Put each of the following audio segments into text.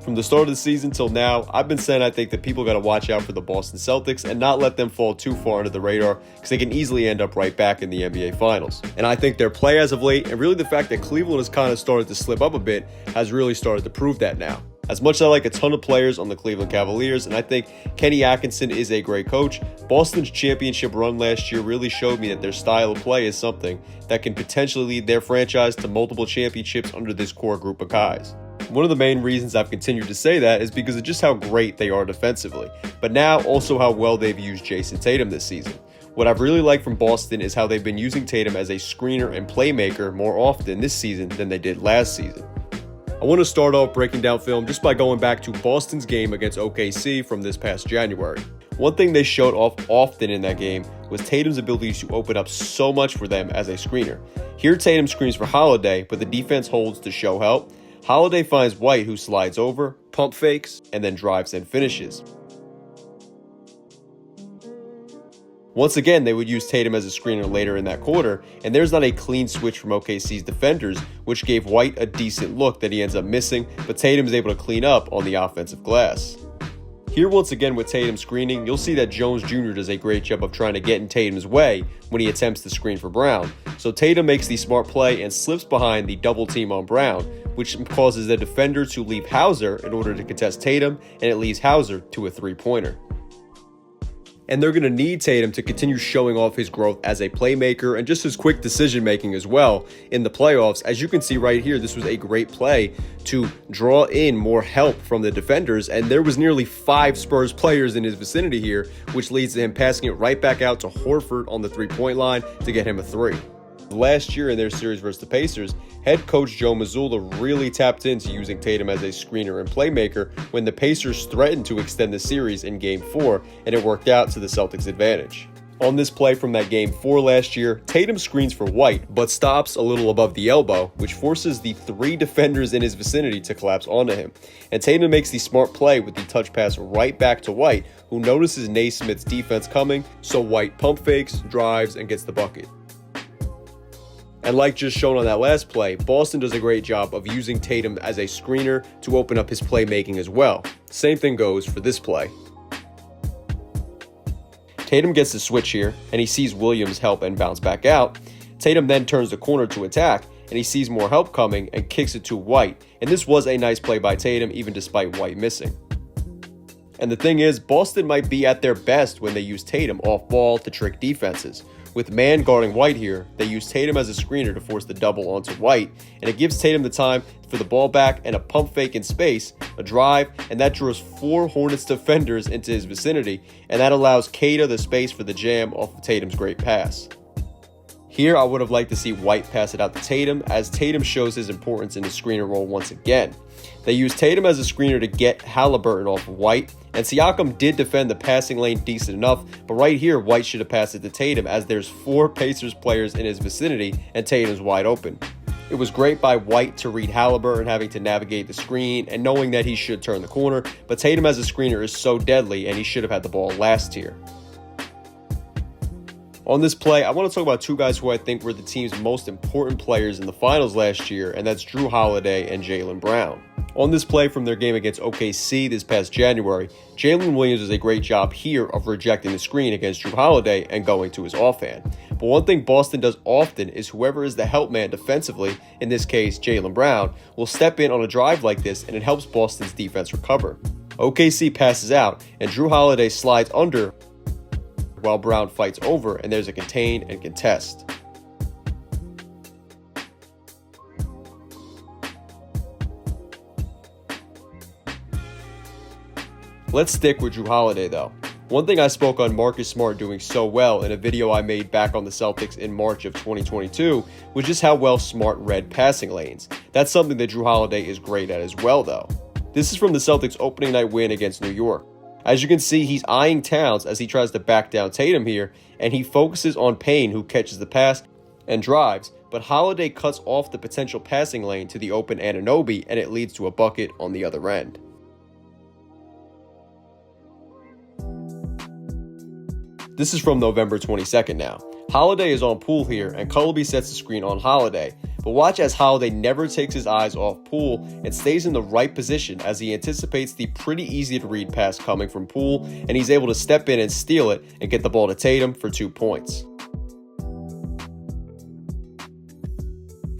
From the start of the season till now, I've been saying I think that people got to watch out for the Boston Celtics and not let them fall too far under the radar because they can easily end up right back in the NBA Finals. And I think their play as of late, and really the fact that Cleveland has kind of started to slip up a bit, has really started to prove that now. As much as I like a ton of players on the Cleveland Cavaliers, and I think Kenny Atkinson is a great coach, Boston's championship run last year really showed me that their style of play is something that can potentially lead their franchise to multiple championships under this core group of guys. One of the main reasons I've continued to say that is because of just how great they are defensively, but now also how well they've used Jayson Tatum this season. What I've really liked from Boston is how they've been using Tatum as a screener and playmaker more often this season than they did last season. I want to start off breaking down film just by going back to Boston's game against OKC from this past January. One thing they showed off often in that game was Tatum's ability to open up so much for them as a screener. Here Tatum screens for Holiday, but the defense holds to show help. Holiday finds White, who slides over, pump fakes, and then drives and finishes. Once again, they would use Tatum as a screener later in that quarter, and there's not a clean switch from OKC's defenders, which gave White a decent look that he ends up missing, but Tatum is able to clean up on the offensive glass. Here once again with Tatum screening, you'll see that Jones Jr. does a great job of trying to get in Tatum's way when he attempts to screen for Brown. So Tatum makes the smart play and slips behind the double team on Brown, which causes the defender to leave Hauser in order to contest Tatum, and it leaves Hauser to a three-pointer. And they're going to need Tatum to continue showing off his growth as a playmaker and just his quick decision making as well in the playoffs. As you can see right here, this was a great play to draw in more help from the defenders, and there was nearly 5 Spurs players in his vicinity here, which leads to him passing it right back out to Horford on the three-point line to get him a three. Last year in their series versus the Pacers, head coach Joe Mazzulla really tapped into using Tatum as a screener and playmaker when the Pacers threatened to extend the series in Game 4, and it worked out to the Celtics' advantage. On this play from that Game 4 last year, Tatum screens for White, but stops a little above the elbow, which forces the 3 defenders in his vicinity to collapse onto him. And Tatum makes the smart play with the touch pass right back to White, who notices Naismith's defense coming, so White pump fakes, drives, and gets the bucket. And like just shown on that last play, Boston does a great job of using Tatum as a screener to open up his playmaking as well. Same thing goes for this play. Tatum gets the switch here, and he sees Williams help and bounce back out. Tatum then turns the corner to attack, and he sees more help coming and kicks it to White. And this was a nice play by Tatum, even despite White missing. And the thing is, Boston might be at their best when they use Tatum off ball to trick defenses. With man guarding White here, they use Tatum as a screener to force the double onto White, and it gives Tatum the time for the ball back and a pump fake in space, a drive, and that draws 4 Hornets defenders into his vicinity, and that allows Kata the space for the jam off of Tatum's great pass. Here I would have liked to see White pass it out to Tatum, as Tatum shows his importance in the screener role once again. They used Tatum as a screener to get Halliburton off of White, and Siakam did defend the passing lane decent enough, but right here White should have passed it to Tatum, as there's 4 Pacers players in his vicinity and Tatum's wide open. It was great by White to read Halliburton having to navigate the screen and knowing that he should turn the corner, but Tatum as a screener is so deadly and he should have had the ball last here. On this play, I want to talk about 2 guys who I think were the team's most important players in the finals last year, and that's Jrue Holiday and Jaylen Brown. On this play from their game against OKC this past January, Jalen Williams does a great job here of rejecting the screen against Jrue Holiday and going to his offhand. But one thing Boston does often is whoever is the help man defensively, in this case Jaylen Brown, will step in on a drive like this, and it helps Boston's defense recover. OKC passes out, and Jrue Holiday slides under while Brown fights over, and there's a contain and contest. Let's stick with Jrue Holiday though. One thing I spoke on Marcus Smart doing so well in a video I made back on the Celtics in March of 2022 was just how well Smart read passing lanes. That's something that Jrue Holiday is great at as well though. This is from the Celtics opening night win against New York. As you can see, he's eyeing Towns as he tries to back down Tatum here, and he focuses on Payne, who catches the pass and drives, but Holiday cuts off the potential passing lane to the open Anunoby, and it leads to a bucket on the other end. This is from November 22nd now. Holiday is on Poole here, and Culleby sets the screen on Holiday, But watch as Holiday never takes his eyes off Poole and stays in the right position as he anticipates the pretty easy to read pass coming from Poole, and he's able to step in and steal it and get the ball to Tatum for 2 points.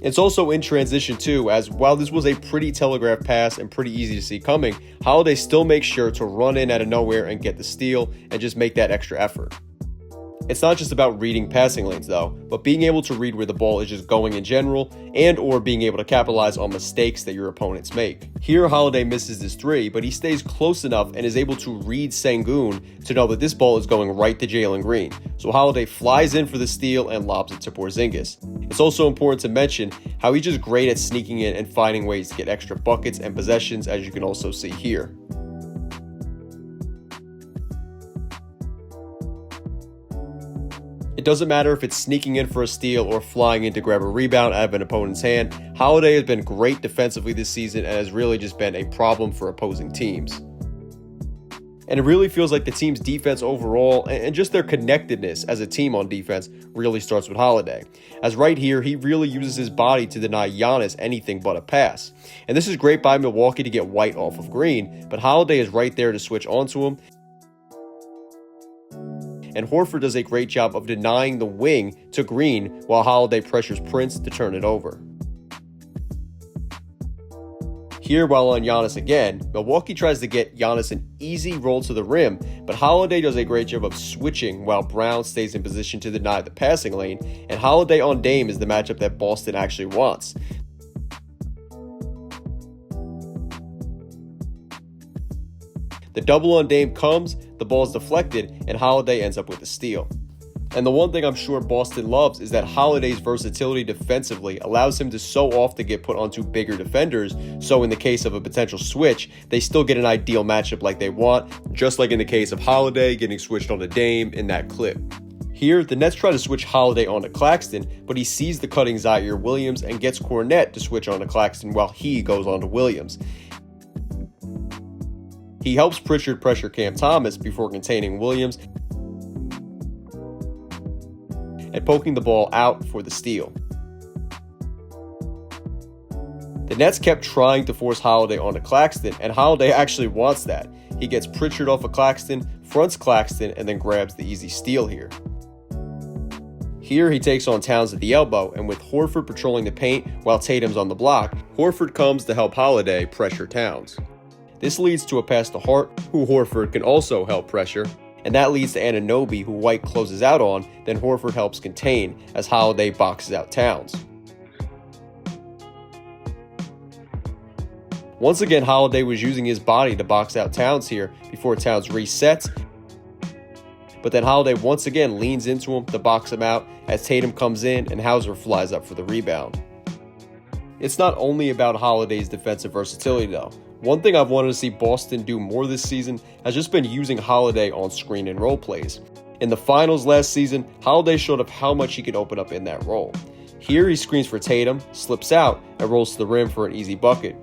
It's also in transition too, as while this was a pretty telegraphed pass and pretty easy to see coming, Holiday still makes sure to run in out of nowhere and get the steal and just make that extra effort. It's not just about reading passing lanes though, but being able to read where the ball is just going in general and or being able to capitalize on mistakes that your opponents make. Here Holiday misses this 3, but he stays close enough and is able to read Sengun to know that this ball is going right to Jalen Green. So Holiday flies in for the steal and lobs it to Porzingis. It's also important to mention how he's just great at sneaking in and finding ways to get extra buckets and possessions, as you can also see here. It doesn't matter if it's sneaking in for a steal or flying in to grab a rebound out of an opponent's hand. Holiday has been great defensively this season and has really just been a problem for opposing teams. And it really feels like the team's defense overall and just their connectedness as a team on defense really starts with Holiday. As right here, he really uses his body to deny Giannis anything but a pass. And this is great by Milwaukee to get White off of Green, but Holiday is right there to switch onto him. And Horford does a great job of denying the wing to Green while Holiday pressures Prince to turn it over. Here, while on Giannis again, Milwaukee tries to get Giannis an easy roll to the rim, but Holiday does a great job of switching while Brown stays in position to deny the passing lane, and Holiday on Dame is the matchup that Boston actually wants. The double on Dame comes, the ball is deflected, and Holiday ends up with a steal. And the one thing I'm sure Boston loves is that Holiday's versatility defensively allows him to so often get put onto bigger defenders, so in the case of a potential switch, they still get an ideal matchup like they want, just like in the case of Holiday getting switched onto Dame in that clip. Here, the Nets try to switch Holiday onto Claxton, but he sees the cutting Zaire Williams and gets Cornette to switch onto Claxton while he goes onto Williams. He helps Pritchard pressure Cam Thomas before containing Williams and poking the ball out for the steal. The Nets kept trying to force Holiday onto Claxton, and Holiday actually wants that. He gets Pritchard off of Claxton, fronts Claxton, and then grabs the easy steal here. Here he takes on Towns at the elbow, and with Horford patrolling the paint while Tatum's on the block, Horford comes to help Holiday pressure Towns. This leads to a pass to Hart, who Horford can also help pressure, and that leads to Anunoby, who White closes out on, then Horford helps contain as Holiday boxes out Towns. Once again, Holiday was using his body to box out Towns here before Towns resets, but then Holiday once again leans into him to box him out as Tatum comes in and Hauser flies up for the rebound. It's not only about Holiday's defensive versatility though. One thing I've wanted to see Boston do more this season has just been using Holiday on screen and roll plays. In the finals last season, Holiday showed up how much he could open up in that role. Here he screens for Tatum, slips out, and rolls to the rim for an easy bucket.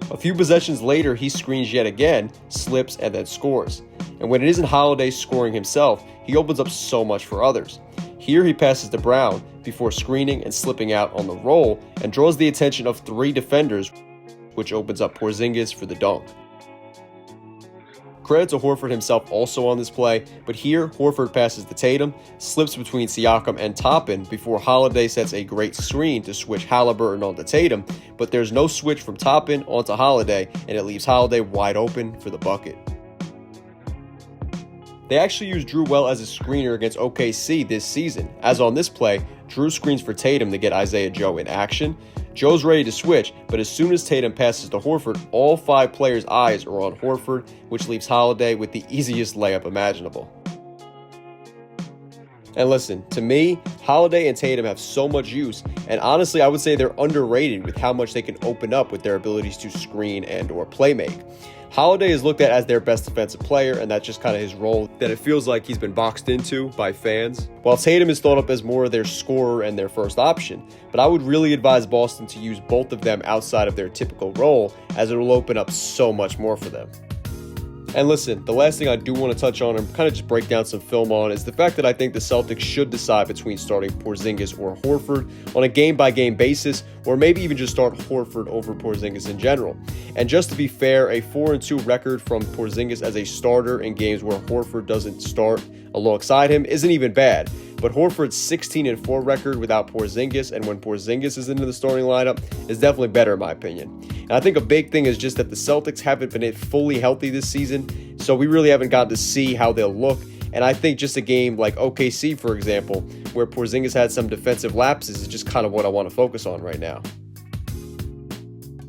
A few possessions later, he screens yet again, slips, and then scores. And when it isn't Holiday scoring himself, he opens up so much for others. Here he passes to Brown before screening and slipping out on the roll and draws the attention of 3 defenders, which opens up Porzingis for the dunk. Credit to Horford himself also on this play, but here Horford passes to Tatum, slips between Siakam and Toppin before Holiday sets a great screen to switch Halliburton onto Tatum, but there's no switch from Toppin onto Holiday, and it leaves Holiday wide open for the bucket. They actually used Jrue well as a screener against OKC this season, as on this play, Jrue screens for Tatum to get Isaiah Joe in action. Joe's ready to switch, but as soon as Tatum passes to Horford, all 5 players' eyes are on Horford, which leaves Holiday with the easiest layup imaginable. And listen, to me, Holiday and Tatum have so much use, and honestly I would say they're underrated with how much they can open up with their abilities to screen and or play make. Holiday is looked at as their best defensive player, and that's just kind of his role that it feels like he's been boxed into by fans, while Tatum is thought up as more of their scorer and their first option. But I would really advise Boston to use both of them outside of their typical role, as it will open up so much more for them. And listen, the last thing I do want to touch on and kind of just break down some film on is the fact that I think the Celtics should decide between starting Porzingis or Horford on a game-by-game basis, or maybe even just start Horford over Porzingis in general. And just to be fair, a 4-2 record from Porzingis as a starter in games where Horford doesn't start alongside him isn't even bad. But Horford's 16-4 record without Porzingis, and when Porzingis is into the starting lineup, is definitely better in my opinion. And I think a big thing is just that the Celtics haven't been fully healthy this season, so we really haven't gotten to see how they'll look. And I think just a game like OKC, for example, where Porzingis had some defensive lapses, is just kind of what I want to focus on right now.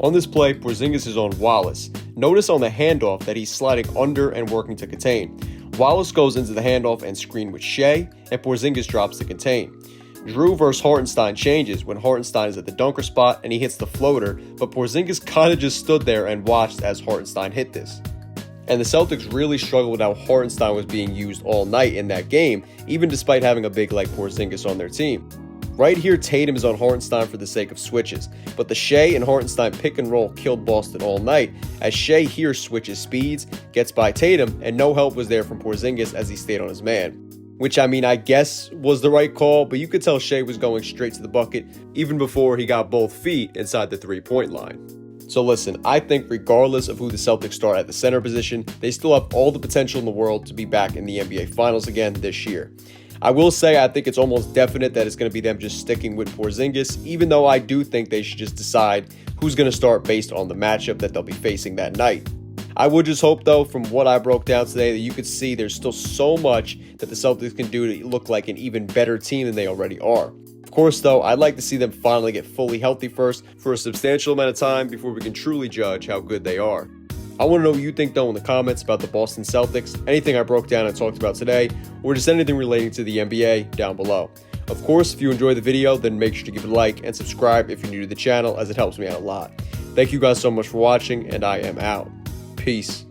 On this play, Porzingis is on Wallace. Notice on the handoff that he's sliding under and working to contain. Wallace goes into the handoff and screen with Shea, and Porzingis drops to contain. Jrue versus Hartenstein changes when Hartenstein is at the dunker spot and he hits the floater, but Porzingis kind of just stood there and watched as Hartenstein hit this. And the Celtics really struggled with how Hartenstein was being used all night in that game, even despite having a big like Porzingis on their team. Right here, Tatum is on Hartenstein for the sake of switches, but the Shea and Hartenstein pick and roll killed Boston all night, as Shea here switches speeds, gets by Tatum, and no help was there from Porzingis as he stayed on his man. Which, I mean, I guess was the right call, but you could tell Shea was going straight to the bucket even before he got both feet inside the three-point line. So listen, I think regardless of who the Celtics start at the center position, they still have all the potential in the world to be back in the NBA Finals again this year. I will say I think it's almost definite that it's going to be them just sticking with Porzingis, even though I do think they should just decide who's going to start based on the matchup that they'll be facing that night. I would just hope, though, from what I broke down today, that you could see there's still so much that the Celtics can do to look like an even better team than they already are. Of course, though, I'd like to see them finally get fully healthy first for a substantial amount of time before we can truly judge how good they are. I want to know what you think, though, in the comments about the Boston Celtics, anything I broke down and talked about today, or just anything relating to the NBA down below. Of course, if you enjoyed the video, then make sure to give it a like and subscribe if you're new to the channel, as it helps me out a lot. Thank you guys so much for watching, and I am out. Peace.